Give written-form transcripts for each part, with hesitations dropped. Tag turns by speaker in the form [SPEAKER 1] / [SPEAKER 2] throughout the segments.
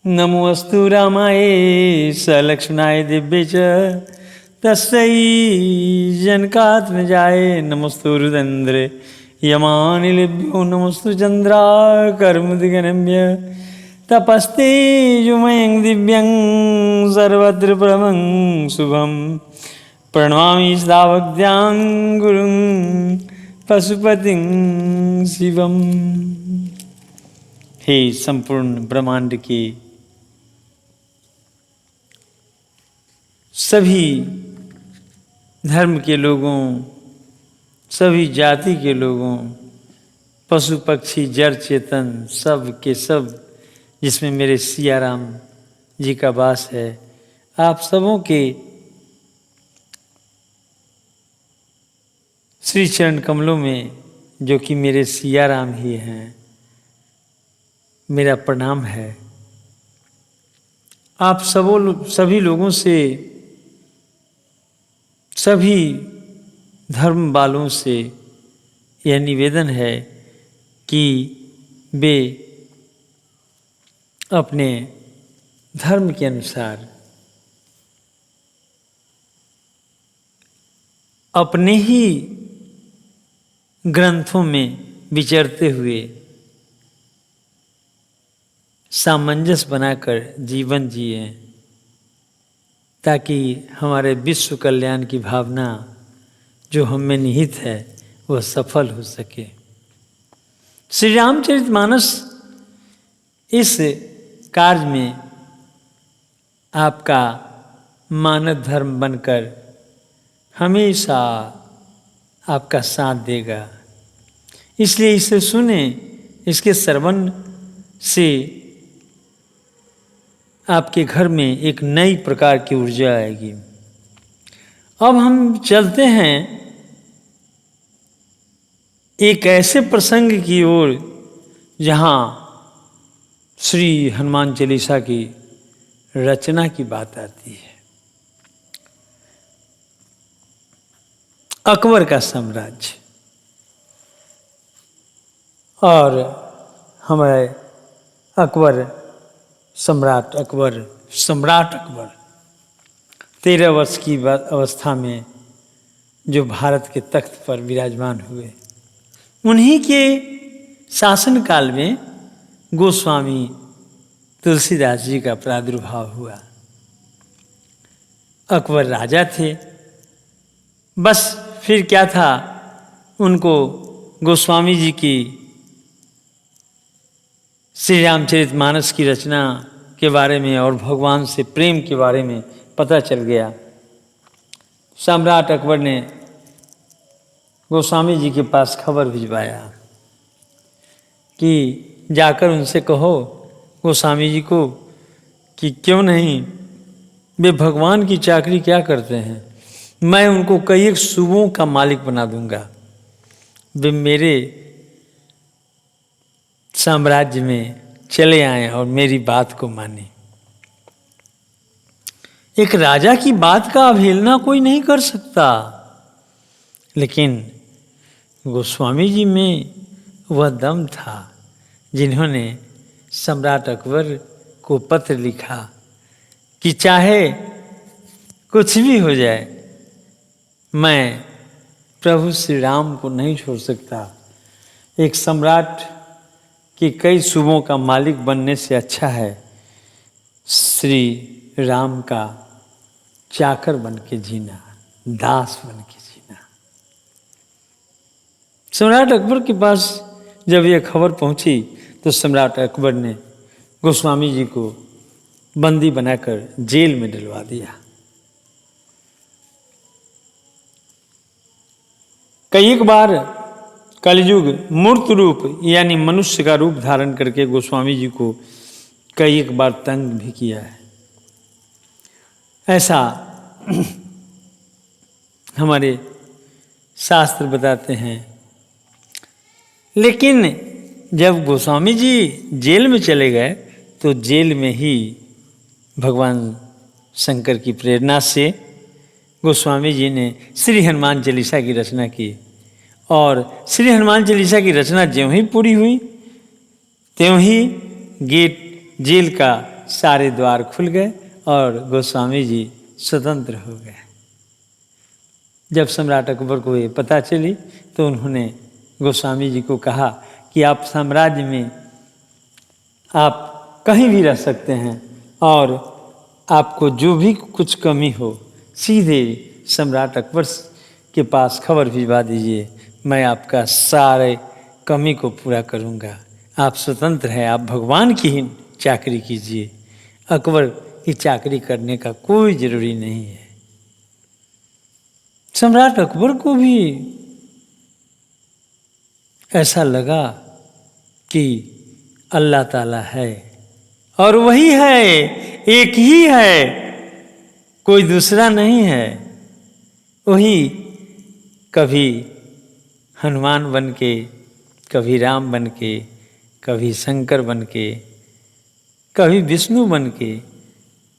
[SPEAKER 1] नमोऽस्तु रामाय सलक्ष्मणाय दिव्य च तस्यै जनकात्मजाय नमोऽस्तु रुद्रेन्द्र यमानिलेभ्यो नमोऽस्तु चन्द्राकर्मुदिगणभ्य तपस्ते जुमयं दिव्यं सर्वत्र परमं शुभं प्रणमामि सदाभक्त्यां गुरुं पशुपतिं शिवम्। हे संपूर्ण ब्रह्मांड के सभी धर्म के लोगों, सभी जाति के लोगों, पशु पक्षी जड़ चेतन सब के सब, जिसमें मेरे सिया राम जी का वास है, आप सबों के श्री चरण कमलों में, जो कि मेरे सिया राम ही हैं, मेरा प्रणाम है। आप सभी लोगों से, सभी धर्म वालों से यह निवेदन है कि वे अपने धर्म के अनुसार अपने ही ग्रंथों में विचरते हुए सामंजस्य बनाकर जीवन जिए, ताकि हमारे विश्व कल्याण की भावना जो हम में निहित है वह सफल हो सके। श्री रामचरितमानस इस कार्य में आपका मानव धर्म बनकर हमेशा आपका साथ देगा। इसलिए इसे सुने, इसके श्रवण से आपके घर में एक नई प्रकार की ऊर्जा आएगी। अब हम चलते हैं एक ऐसे प्रसंग की ओर जहाँ श्री हनुमान चालीसा की रचना की बात आती है। अकबर का साम्राज्य और हमारे सम्राट अकबर 13 वर्ष की अवस्था में जो भारत के तख्त पर विराजमान हुए, उन्हीं के शासनकाल में गोस्वामी तुलसीदास जी का प्रादुर्भाव हुआ। अकबर राजा थे, बस फिर क्या था, उनको गोस्वामी जी की श्री रामचरितमानस की रचना के बारे में और भगवान से प्रेम के बारे में पता चल गया। सम्राट अकबर ने गोस्वामी जी के पास खबर भिजवाया कि जाकर उनसे कहो गोस्वामी जी को कि क्यों नहीं, वे भगवान की चाकरी क्या करते हैं, मैं उनको कई एक सूबों का मालिक बना दूंगा, वे मेरे साम्राज्य में चले आए और मेरी बात को माने। एक राजा की बात का अवहेलना कोई नहीं कर सकता, लेकिन गोस्वामी जी में वह दम था जिन्होंने सम्राट अकबर को पत्र लिखा कि चाहे कुछ भी हो जाए, मैं प्रभु श्री राम को नहीं छोड़ सकता। एक सम्राट कि कई सूबों का मालिक बनने से अच्छा है श्री राम का चाकर बन के जीना, दास बन के जीना। सम्राट अकबर के पास जब यह खबर पहुंची तो सम्राट अकबर ने गोस्वामी जी को बंदी बनाकर जेल में डलवा दिया। कई एक बार कलयुग मूर्त रूप यानी मनुष्य का रूप धारण करके गोस्वामी जी को कई एक बार तंग भी किया है। ऐसा हमारे शास्त्र बताते हैं। लेकिन जब गोस्वामी जी जेल में चले गए तो जेल में ही भगवान शंकर की प्रेरणा से गोस्वामी जी ने श्री हनुमान चालीसा की रचना की, और श्री हनुमान चालीसा की रचना ज्यों ही पूरी हुई त्यों ही जेल का सारे द्वार खुल गए और गोस्वामी जी स्वतंत्र हो गए। जब सम्राट अकबर को ये पता चली तो उन्होंने गोस्वामी जी को कहा कि आप साम्राज्य में आप कहीं भी रह सकते हैं और आपको जो भी कुछ कमी हो सीधे सम्राट अकबर के पास खबर भिजवा दीजिए, मैं आपका सारे कमी को पूरा करूंगा। आप स्वतंत्र हैं, आप भगवान की ही चाकरी कीजिए, अकबर की चाकरी करने का कोई जरूरी नहीं है। सम्राट अकबर को भी ऐसा लगा कि अल्लाह ताला है और वही है, एक ही है, कोई दूसरा नहीं है। वही कभी हनुमान बन के, कभी राम बन के, कभी शंकर बन के, कभी विष्णु बन के,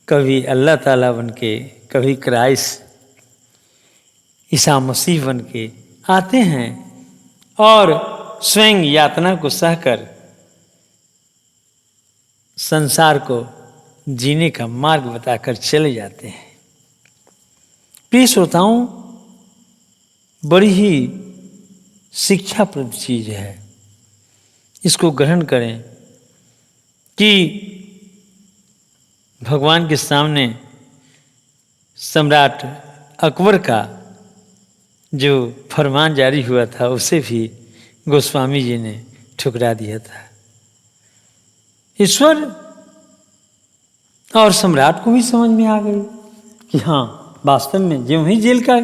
[SPEAKER 1] कभी अल्लाह ताला बन के, कभी क्राइस्ट ईसा मसीह बन के आते हैं और स्वयं यातना को सहकर संसार को जीने का मार्ग बताकर चले जाते हैं। प्रिय श्रोताओं, बड़ी ही शिक्षाप्रद चीज है, इसको ग्रहण करें कि भगवान के सामने सम्राट अकबर का जो फरमान जारी हुआ था उसे भी गोस्वामी जी ने ठुकरा दिया था। ईश्वर और सम्राट को भी समझ में आ गई कि हाँ, वास्तव में ज्यों ही जेल का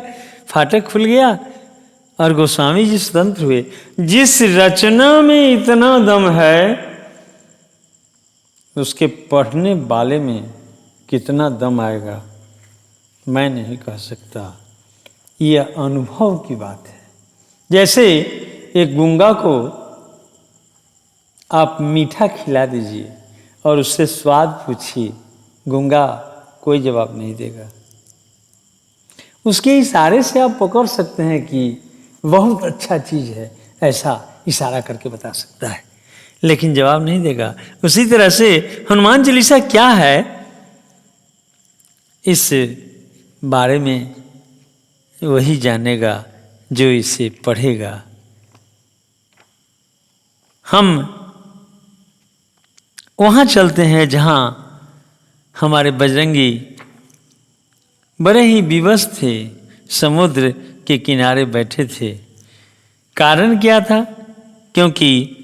[SPEAKER 1] फाटक खुल गया और गोस्वामी जी स्वतंत्र हुए, जिस रचना में इतना दम है उसके पढ़ने वाले में कितना दम आएगा मैं नहीं कह सकता। यह अनुभव की बात है। जैसे एक गूंगा को आप मीठा खिला दीजिए और उससे स्वाद पूछिए, गूंगा कोई जवाब नहीं देगा। उसके इशारे से आप पकड़ सकते हैं कि बहुत अच्छा चीज़ है, ऐसा इशारा करके बता सकता है, लेकिन जवाब नहीं देगा। उसी तरह से हनुमान चालीसा क्या है, इस बारे में वही जानेगा जो इसे पढ़ेगा। हम वहाँ चलते हैं जहाँ हमारे बजरंगी बड़े ही विवश थे, समुद्र के किनारे बैठे थे। कारण क्या था? क्योंकि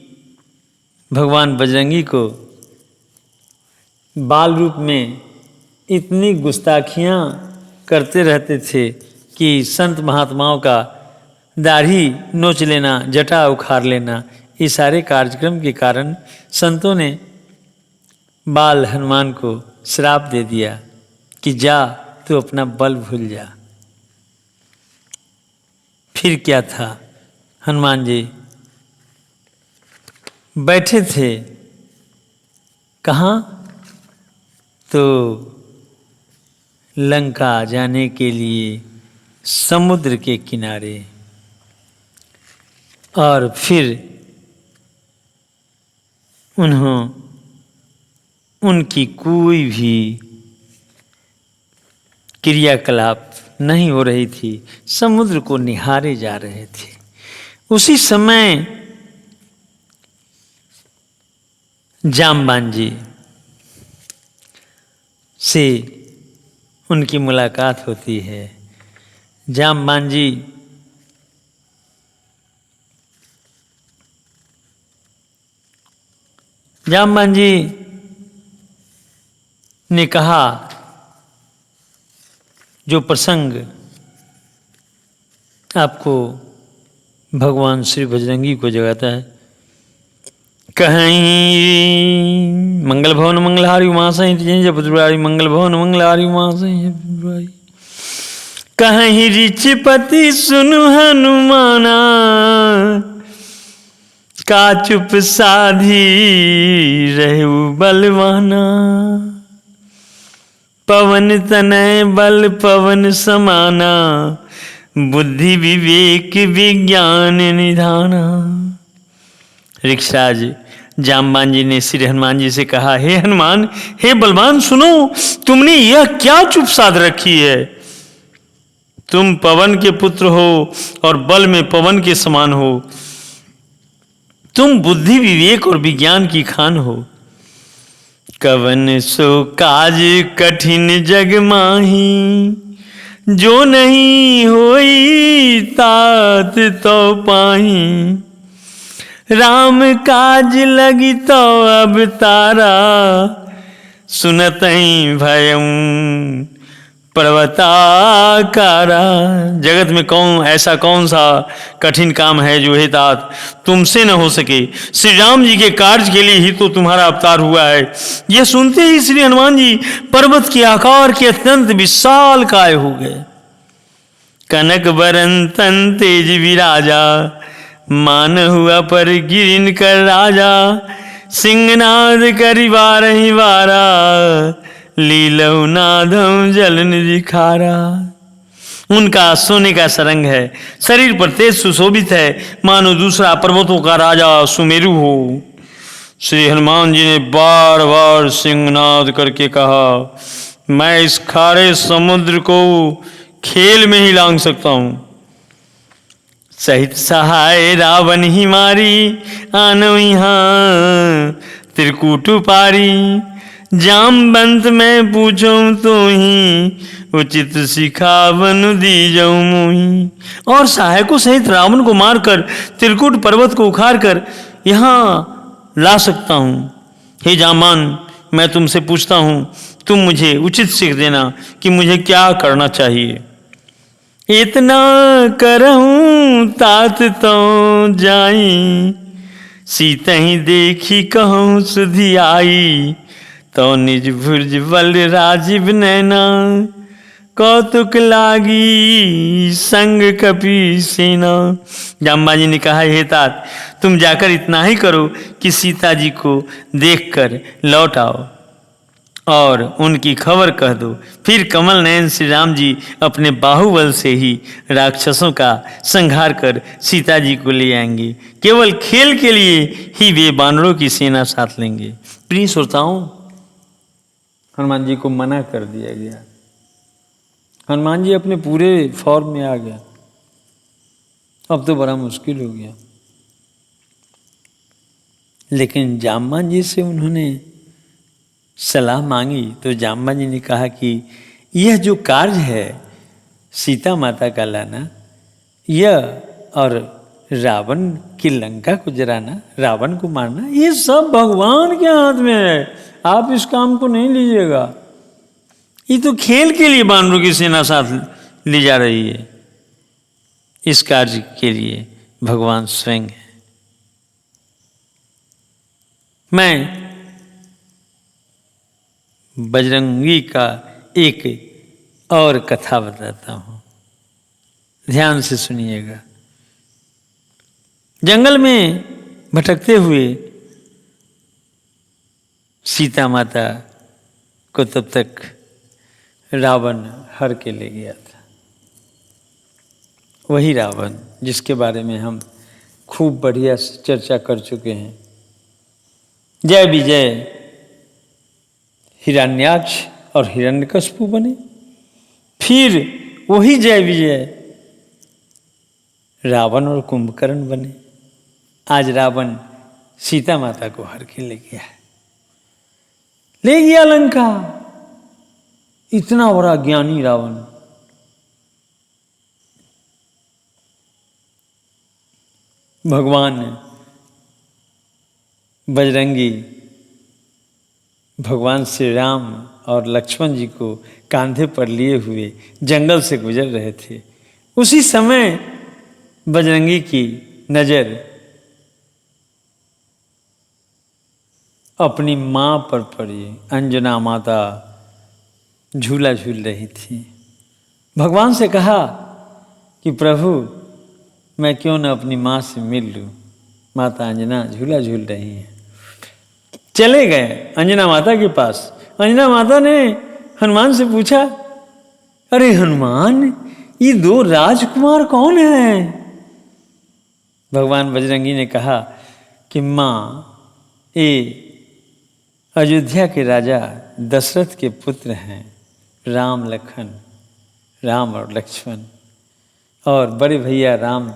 [SPEAKER 1] भगवान बजरंगी को बाल रूप में इतनी गुस्ताखियाँ करते रहते थे कि संत महात्माओं का दाढ़ी नोच लेना, जटा उखाड़ लेना, ये सारे कार्यक्रम के कारण संतों ने बाल हनुमान को श्राप दे दिया कि जा तू अपना बल भूल जा। फिर क्या था, हनुमान जी बैठे थे कहाँ? तो लंका जाने के लिए समुद्र के किनारे, और फिर उनकी कोई भी क्रियाकलाप नहीं हो रही थी, समुद्र को निहारे जा रहे थे। उसी समय जामवान जी से उनकी मुलाकात होती है। जामवान जी ने कहा, जो प्रसंग आपको भगवान श्री बजरंगी को जगाता है, कहीं मंगल भवन मंगलहारी उमा सहित जपद्वारी, मंगल भवन मंगलहारी उमा सहित जपद्वारी, कहीं ऋचिपति सुनु हनुमाना, का चुप साधी रहु बलवाना, पवन तनय बल पवन समाना, बुद्धि विवेक विज्ञान निधाना। ऋक्षराज जामवान जी ने श्री हनुमान जी से कहा, हे हनुमान, हे बलवान, सुनो, तुमने यह क्या चुप साध रखी है? तुम पवन के पुत्र हो और बल में पवन के समान हो। तुम बुद्धि, विवेक और विज्ञान की खान हो। कवन सो काज कठिन जग माही, जो नहीं होई तात तो पाही। राम काज लगी तो अब तारा, सुनतई भयम पर्वताकारा। जगत में कौन सा कठिन काम है जो हे तात तुमसे न हो सके? श्री राम जी के कार्य के लिए ही तो तुम्हारा अवतार हुआ है। यह सुनते ही श्री हनुमान जी पर्वत के आकार के अत्यंत विशाल काय हो गए। कनक बरन तन तेज विराजा, मान हुआ पर गिरिन कर राजा। सिंहनाद करि बारहि बारा, लीलऊ नादम जल निधि खारा। उनका सोने का सरंग है, शरीर पर तेज सुशोभित है, मानो दूसरा पर्वतों का राजा सुमेरु हो। श्री हनुमान जी ने बार बार सिंहनाद करके कहा, मैं इस खारे समुद्र को खेल में ही लांघ सकता हूं। सहित सहाय रावण ही मारी, आनो यहाँ त्रिकूट पारी। जामवंत मैं पूछूं तो ही, उचित सिखावन दीजऊ मुही। और सहायकों सहित रावण को मारकर त्रिकूट पर्वत को उखाड़ कर यहाँ ला सकता हूँ। हे जामान, मैं तुमसे पूछता हूँ, तुम मुझे उचित सीख देना कि मुझे क्या करना चाहिए। इतना करहूँ तात तो जाई, सीता ही देखी कहूँ सुधि आई। तो निज भुज बल राजीव नैना, कौतुक लागी संग कपि सेना। जाम्बा जी ने कहा, हे तात, तुम जाकर इतना ही करो कि सीता जी को देखकर लौट आओ और उनकी खबर कह दो। फिर कमल नयन श्री राम जी अपने बाहुबल से ही राक्षसों का संहार कर सीता जी को ले आएंगे। केवल खेल के लिए ही वे बानरों की सेना साथ लेंगे। प्रिय श्रोताओं, हनुमान जी को मना कर दिया गया। हनुमान जी अपने पूरे फॉर्म में आ गया। अब तो बड़ा मुश्किल हो गया। लेकिन जामवान जी से उन्होंने सलाह मांगी तो जामवान जी ने कहा कि यह जो कार्य है सीता माता का लाना, यह और रावण की लंका को जराना, रावण को मारना, ये सब भगवान के हाथ में है। आप इस काम को नहीं लीजिएगा। ये तो खेल के लिए बानरों की सेना साथ ली जा रही है। इस कार्य के लिए भगवान स्वयं है। मैं बजरंगी का एक और कथा बताता हूँ, ध्यान से सुनिएगा। जंगल में भटकते हुए सीता माता को तब तक रावण हर के ले गया था। वही रावण जिसके बारे में हम खूब बढ़िया चर्चा कर चुके हैं। जय विजय हिरण्याक्ष और हिरण्यकश्यप बने, फिर वही जय विजय रावण और कुंभकर्ण बने। आज रावण सीता माता को हर के ले गया है, ले गया लंका। इतना बड़ा ज्ञानी रावण। भगवान बजरंगी भगवान श्री राम और लक्ष्मण जी को कांधे पर लिए हुए जंगल से गुजर रहे थे। उसी समय बजरंगी की नज़र अपनी माँ पर पड़ी। अंजना माता झूला झूल रही थी। भगवान से कहा कि प्रभु, मैं क्यों न अपनी माँ से मिल लूँ। माता अंजना झूला झूल रही हैं। चले गए अंजना माता के पास। अंजना माता ने हनुमान से पूछा, अरे हनुमान, ये दो राजकुमार कौन हैं? भगवान बजरंगी ने कहा कि माँ, ये अयोध्या के राजा दशरथ के पुत्र हैं, राम लखन, राम और लक्ष्मण। और बड़े भैया राम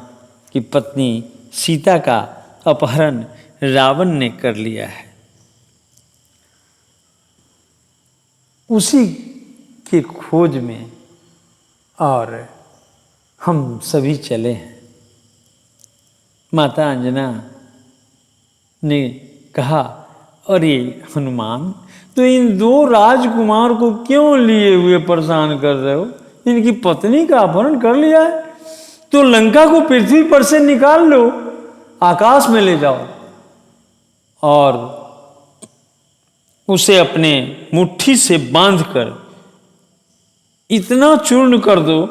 [SPEAKER 1] की पत्नी सीता का अपहरण रावण ने कर लिया है। उसी की खोज में और हम सभी चले हैं। माता अंजना ने कहा, अरे हनुमान, तो इन दो राजकुमार को क्यों लिए हुए परेशान कर रहे हो? इनकी पत्नी का अपहरण कर लिया है तो लंका को पृथ्वी पर से निकाल लो, आकाश में ले जाओ और उसे अपने मुट्ठी से बांधकर इतना चूर्ण कर दो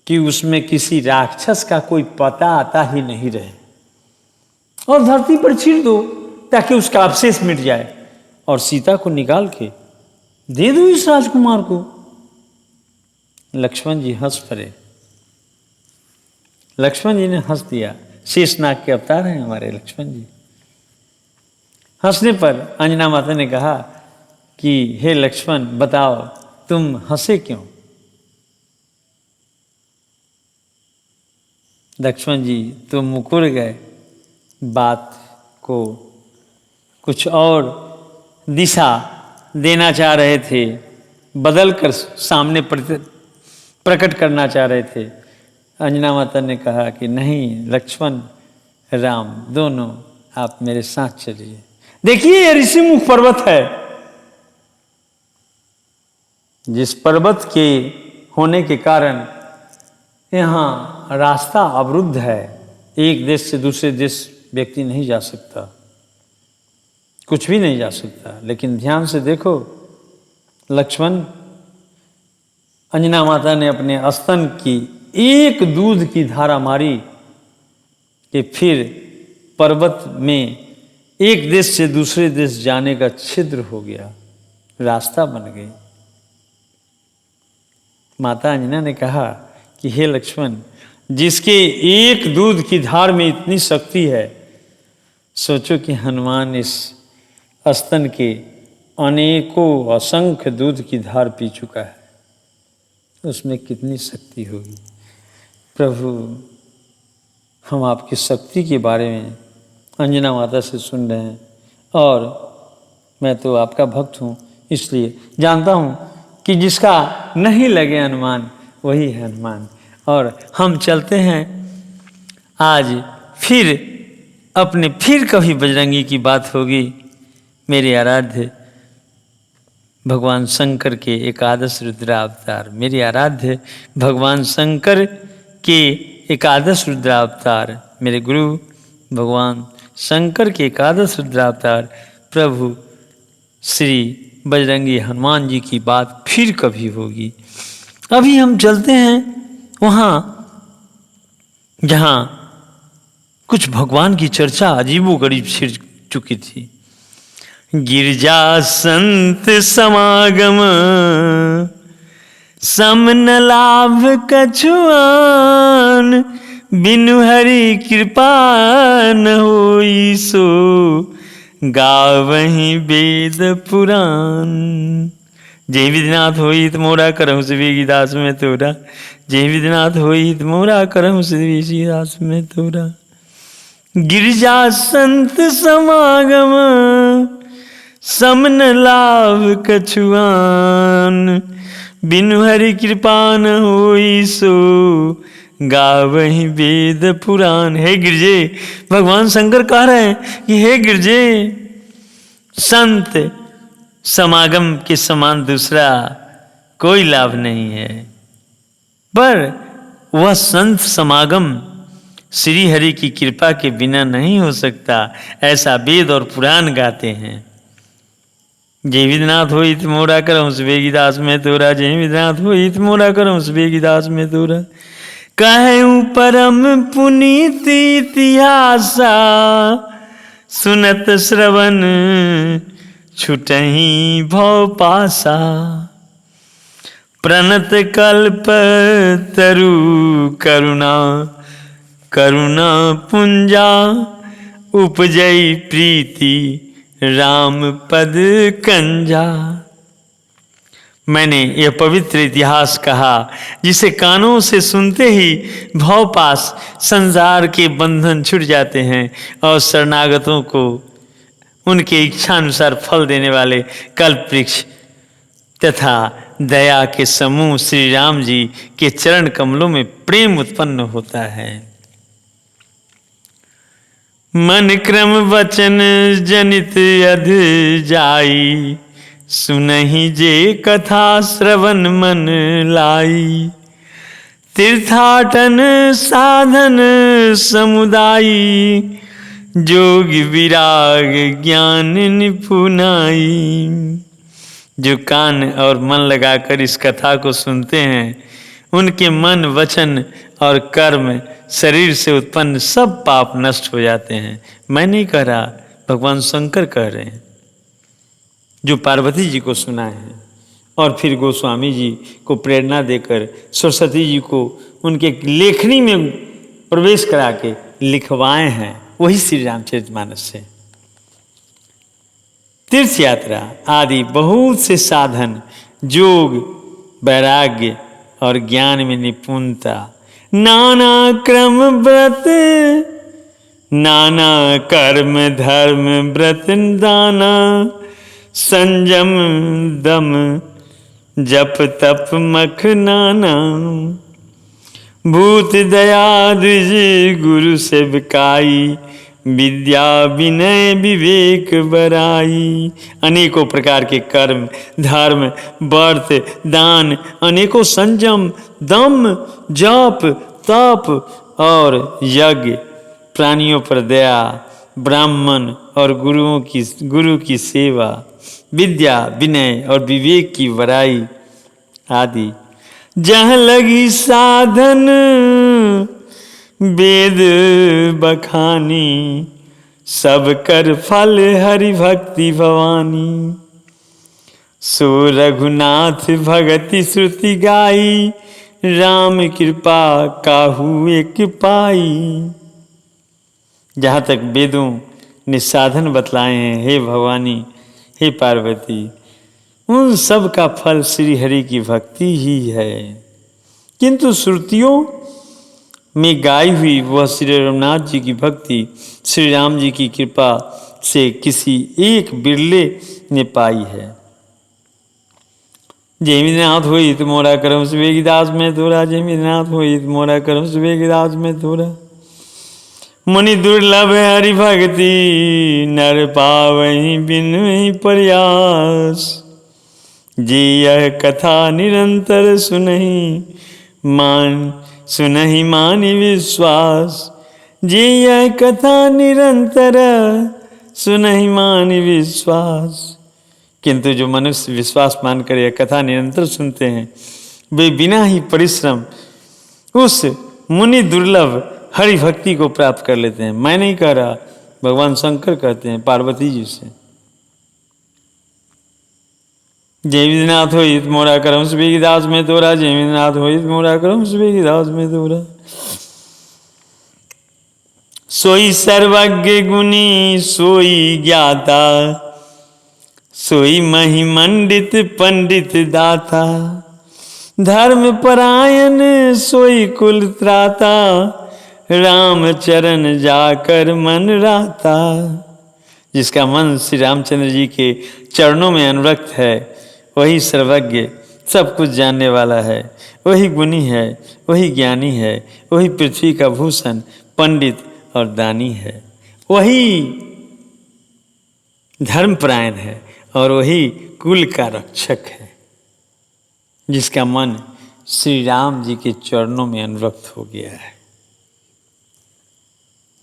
[SPEAKER 1] कि उसमें किसी राक्षस का कोई पता आता ही नहीं रहे, और धरती पर चीर दो ताकि उसका अवशेष मिट जाए, और सीता को निकाल के दे दो इस राजकुमार को। लक्ष्मण जी हंस पड़े। लक्ष्मण जी ने हंस दिया। शेषनाग के अवतार हैं हमारे लक्ष्मण जी। हंसने पर अंजना माता ने कहा कि हे लक्ष्मण, बताओ तुम हंसे क्यों? लक्ष्मण जी तो मुकुर गए, बात को कुछ और दिशा देना चाह रहे थे, बदल कर सामने प्रकट करना चाह रहे थे। अंजना माता ने कहा कि नहीं लक्ष्मण, राम दोनों आप मेरे साथ चलिए। देखिए ये ऋषिमुख पर्वत है, जिस पर्वत के होने के कारण यहाँ रास्ता अवरुद्ध है। एक देश से दूसरे देश व्यक्ति नहीं जा सकता, कुछ भी नहीं जा सकता। लेकिन ध्यान से देखो लक्ष्मण, अंजना माता ने अपने स्तन की एक दूध की धारा मारी कि फिर पर्वत में एक देश से दूसरे देश जाने का छिद्र हो गया, रास्ता बन गई। माता अंजना ने कहा कि हे लक्ष्मण, जिसके एक दूध की धार में इतनी शक्ति है, सोचो कि हनुमान इस स्तन के अनेकों असंख्य दूध की धार पी चुका है, उसमें कितनी शक्ति होगी। प्रभु, हम आपकी शक्ति के बारे में अंजना माता से सुन रहे हैं, और मैं तो आपका भक्त हूँ, इसलिए जानता हूँ कि जिसका नहीं लगे अनुमान वही है हनुमान। और हम चलते हैं आज फिर कभी बजरंगी की बात होगी। मेरे आराध्य भगवान शंकर के एकादश रुद्रावतार, मेरे आराध्य भगवान शंकर के एकादश रुद्रावतार, मेरे गुरु भगवान शंकर के एकादश रुद्रावतार प्रभु श्री बजरंगी हनुमान जी की बात फिर कभी होगी। अभी हम चलते हैं वहाँ जहाँ कुछ भगवान की चर्चा अजीबोगरीब छिड़ चुकी थी। गिरजा संत समागम समन लाभ कछुआन, बिनु हरि कृपा न होई सो गावहीं वेद पुराण। जय विधिनाथ होई मोरा करहु शिवी दास में तोरा, जय विधिनाथ होई मोरा करहु शिवी दास में तोरा। गिरजा संत समागम समन लाभ कछुआन, बिनु हरि कृपा न होई सो गावहीं वेद पुराण। हे गिरजे, भगवान शंकर कह रहे हैं कि हे गिरजे, संत समागम के समान दूसरा कोई लाभ नहीं है, पर वह संत समागम श्री हरि की कृपा के बिना नहीं हो सकता, ऐसा वेद और पुराण गाते हैं। जय विधिनाथ होई मोरा करहु शिवी दास में तोरा, जय विधिनाथ होई मोरा करहु शिवी दास में तोरा। कहूँ परम पुनीत इतिहासा, सुनत श्रवण छुटहि भव पासा। प्रणत कल्प तरु करुणा करुणा पुंजा, उपजई प्रीति राम पद कंजा। मैंने यह पवित्र इतिहास कहा जिसे कानों से सुनते ही भव पास संसार के बंधन छूट जाते हैं और शरणागतों को उनके इच्छानुसार फल देने वाले कल्प वृक्ष तथा दया के समूह श्री राम जी के चरण कमलों में प्रेम उत्पन्न होता है। मन क्रम वचन जनित अध जाई, सुनहि जे कथा श्रवण मन लाई। तीर्थाटन साधन समुदायी, जोग विराग ज्ञान निपुनाई। जो कान और मन लगाकर इस कथा को सुनते हैं उनके मन वचन और कर्म शरीर से उत्पन्न सब पाप नष्ट हो जाते हैं। मैं नहीं कह रहा, भगवान शंकर कह रहे हैं, जो पार्वती जी को सुना है और फिर गोस्वामी जी को प्रेरणा देकर सरस्वती जी को उनके लेखनी में प्रवेश करा के लिखवाए हैं, वही श्री रामचरितमानस से। तीर्थ यात्रा आदि बहुत से साधन, योग वैराग्य और ज्ञान में निपुणता, नाना क्रम व्रत, नाना कर्म धर्म व्रत दाना, संयम दम जप तप मख नाना। भूत दया द्विज गुरु सेवकाई, विद्या विनय विवेक बराई। अनेकों प्रकार के कर्म धर्म व्रत दान, अनेकों संयम दम जप तप और यज्ञ, प्राणियों पर दया, ब्राह्मण और गुरु की सेवा, विद्या विनय और विवेक की बड़ाई आदि। जहाँ लगी साधन वेद बखानी, सब कर फल हरि भक्ति भवानी। सो रघुनाथ भगति श्रुति गाई, राम कृपा काहू एक पाई। जहाँ तक वेदों ने साधन बतलाए हैं, हे भवानी हे पार्वती, उन सब का फल श्री हरि की भक्ति ही है। किंतु श्रुतियों में गाई हुई वह श्री रघुनाथ जी की भक्ति श्री राम जी की कृपा से किसी एक बिरले ने पाई है। जयमिनाथ होई तो मोरा करम सुबेगिदास में थोड़ा, जयमिनाथ होई तो मोरा करम सुबेगिदास में थोड़ा। मुनि दुर्लभ हरि भक्ति, नर पावहि बिनु प्रयास। जी यह कथा निरंतर सुनहि मानि विश्वास। जी यह कथा निरंतर सुनहि मानि विश्वास। किंतु जो मनुष्य विश्वास मानकर यह कथा निरंतर सुनते हैं, वे बिना ही परिश्रम उस मुनि दुर्लभ हरि भक्ति को प्राप्त कर लेते हैं। मैं नहीं कह रहा, भगवान शंकर कहते हैं पार्वती जी से। जय विधिनाथ हो इत मोरा करम सुबेगिदास में तोरा, जय विधिनाथ हो इत मोरा करम सुबेगिदास में तोरा। सोई सर्वज्ञ गुणी सोई ज्ञाता, सोई महिमंडित पंडित दाता। धर्म परायण सोई कुल त्राता, राम चरण जाकर मन राता। जिसका मन श्री रामचंद्र जी के चरणों में अनुरक्त है, वही सर्वज्ञ सब कुछ जानने वाला है, वही गुणी है, वही ज्ञानी है, वही पृथ्वी का भूषण पंडित और दानी है, वही धर्मपरायण है और वही कुल का रक्षक है। जिसका मन श्री राम जी के चरणों में अनुरक्त हो गया है।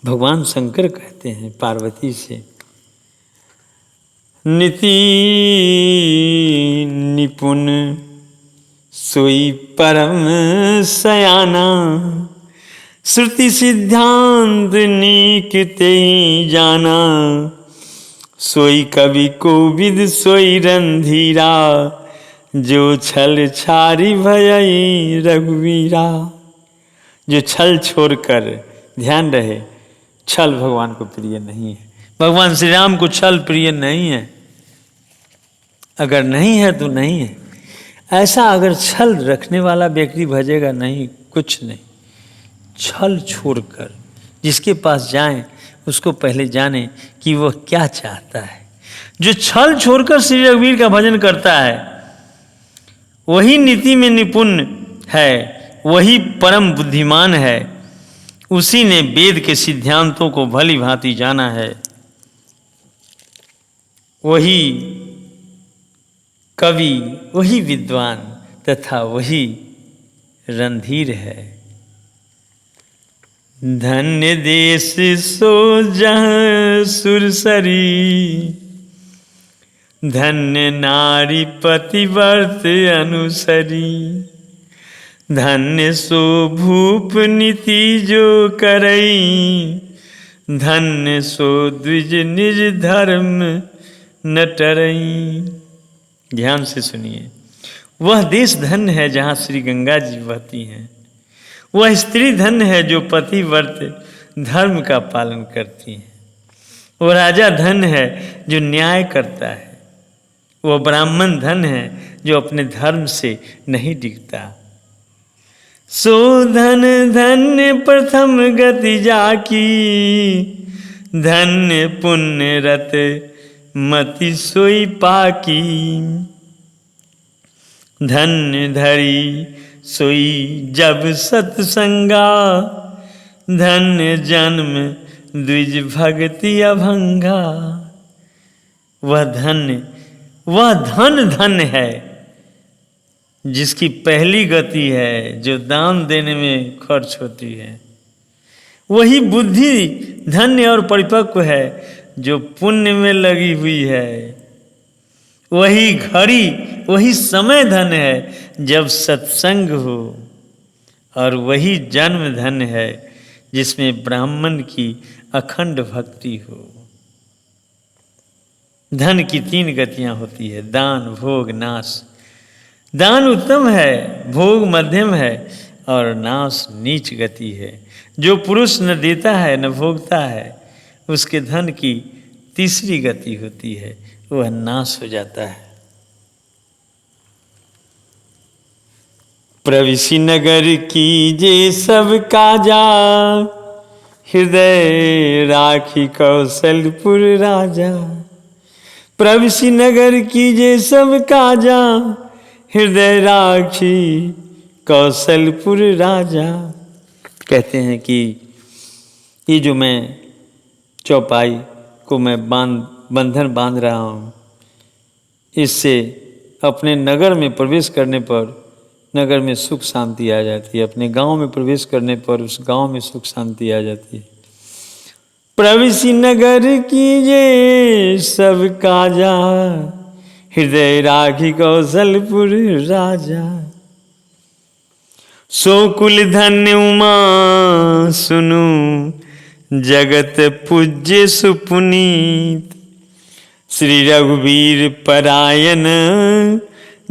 [SPEAKER 1] भगवान शंकर कहते हैं पार्वती से, नीति निपुण सोई परम सयाना। श्रुति सिद्धांत नीक ते जाना। सोई कवि कोविद सोई रणधीरा। जो छल छारी भयई रघुवीरा। जो छल छोड़कर, ध्यान रहे, छल भगवान को प्रिय नहीं है। भगवान श्री राम को छल प्रिय नहीं है। अगर नहीं है तो नहीं है। ऐसा अगर छल रखने वाला व्यक्ति भजेगा नहीं, कुछ नहीं। छल छोड़कर जिसके पास जाएं उसको पहले जाने कि वह क्या चाहता है। जो छल छोड़कर श्री रघुवीर का भजन करता है वही नीति में निपुण है, वही परम बुद्धिमान है, उसी ने वेद के सिद्धांतों को भली भांति जाना है, वही कवि, वही विद्वान तथा वही रणधीर है। धन्य देश सो जहाँ सुरसरी, धन्य नारी पतिव्रत अनुसरी, धन्य सो भूप नीति जो करई, धन्य सो द्विज निज धर्म न टरई। ध्यान से सुनिए। वह देश धन्य है जहाँ श्री गंगा जी बहती हैं। वह स्त्री धन्य है जो पतिव्रत धर्म का पालन करती हैं। वह राजा धन्य है जो न्याय करता है। वह ब्राह्मण धन्य है जो अपने धर्म से नहीं डिगता। सो धन धन्य प्रथम गति जाकी, धन्य पुण्य रत मति सोई पाकी, धन्य धरी सोई जब सत्संगा, धन्य जन्म द्विज भक्ति अभंगा। वह धन धन्य है जिसकी पहली गति है, जो दान देने में खर्च होती है। वही बुद्धि धन्य और परिपक्व है जो पुण्य में लगी हुई है। वही घड़ी, वही समय धन्य है जब सत्संग हो, और वही जन्म धन्य है जिसमें ब्राह्मण की अखंड भक्ति हो। धन की 3 गतियां होती है, दान, भोग, नाश। दान उत्तम है, भोग मध्यम है और नाश नीच गति है। जो पुरुष न देता है न भोगता है उसके धन की तीसरी गति होती है, वह नाश हो जाता है। प्रविशि नगर कीजे सब काजा, हृदय राखी कौशलपुर राजा। प्रविशि नगर कीजे सब काजा, हृदय राखी कौशलपुर राजा। कहते हैं कि ये जो मैं चौपाई को मैं बंधन बांध रहा हूँ, इससे अपने नगर में प्रवेश करने पर नगर में सुख शांति आ जाती है। अपने गांव में प्रवेश करने पर उस गांव में सुख शांति आ जाती है। प्रविशि नगर कीजे सब काजा, हृदय राखी कौशलपुर राजा। सो कुल धन्य उमा सुनु, जगत पूज्य सुपुनीत। श्री रघुवीर परायण,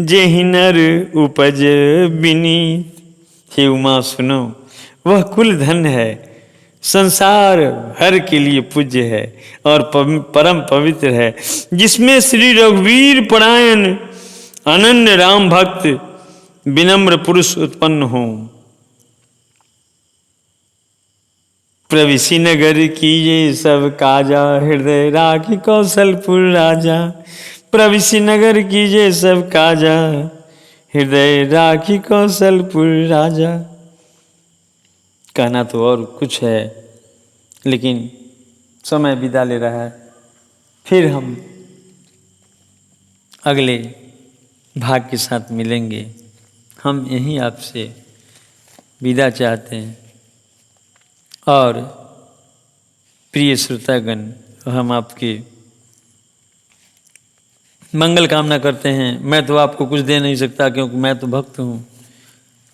[SPEAKER 1] जेहि नर उपज विनीत। हे उमा सुनो, वह कुल धन्य है, संसार हर के लिए पूज्य है और परम पवित्र है, जिसमें श्री रघुवीर परायण अनन्य राम भक्त विनम्र पुरुष उत्पन्न हो। प्रविशि नगर कीजे सब काजा, हृदय राखी कौशलपुर राजा। प्रविशि नगर कीजे सब काजा, हृदय राखी कौशलपुर राजा। कहना तो और कुछ है, लेकिन समय विदा ले रहा है। फिर हम अगले भाग के साथ मिलेंगे। हम यहीं आपसे विदा चाहते हैं। और प्रिय श्रोतागण, हम आपके मंगल कामना करते हैं। मैं तो आपको कुछ दे नहीं सकता क्योंकि मैं तो भक्त हूँ,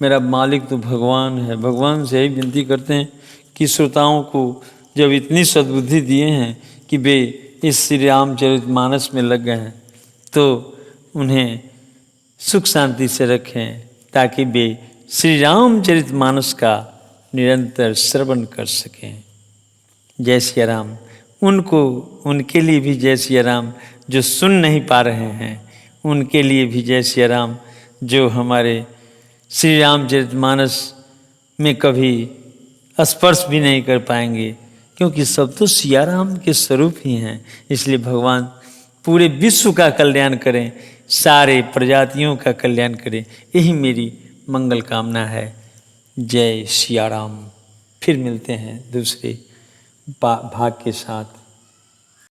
[SPEAKER 1] मेरा मालिक तो भगवान है। भगवान से यही विनती करते हैं कि श्रोताओं को जब इतनी सद्बुद्धि दिए हैं कि वे इस श्री रामचरितमानस में लग गए हैं, तो उन्हें सुख शांति से रखें ताकि वे श्री रामचरितमानस का निरंतर श्रवण कर सकें। जय सिया राम। उनको, उनके लिए भी जय सिया राम जो सुन नहीं पा रहे हैं, उनके लिए भी जय सिया राम जो हमारे श्री रामचरितमानस में कभी स्पर्श भी नहीं कर पाएंगे, क्योंकि सब तो सिया राम के स्वरूप ही हैं। इसलिए भगवान पूरे विश्व का कल्याण करें, सारे प्रजातियों का कल्याण करें, यही मेरी मंगल कामना है। जय सिया राम। फिर मिलते हैं दूसरे भाग के साथ।